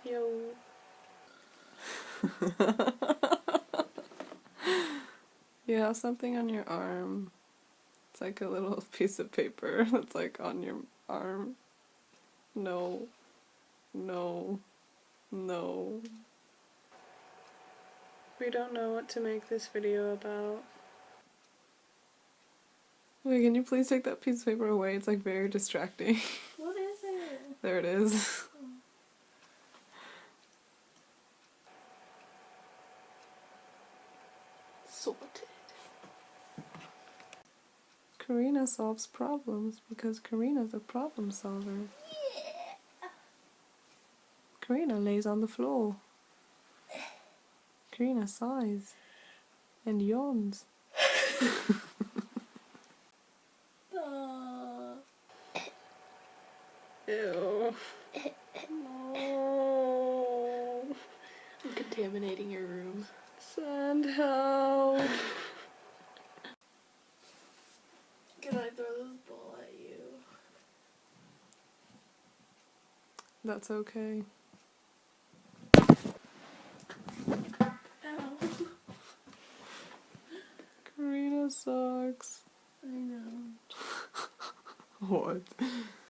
Yo. You have something on your arm. It's like a little piece of paper that's like on your arm. No. No. No. We don't know what to make this video about. Wait, can you please take that piece of paper away? It's like very distracting. What is it? There it is. Sorted. Karina solves problems because Karina's a problem solver. Yeah. Karina lays on the floor. Karina sighs and yawns. Ew. No. I'm contaminating your room. Send help. Can I throw this ball at you? That's okay. Ow. Karina sucks. I know. What?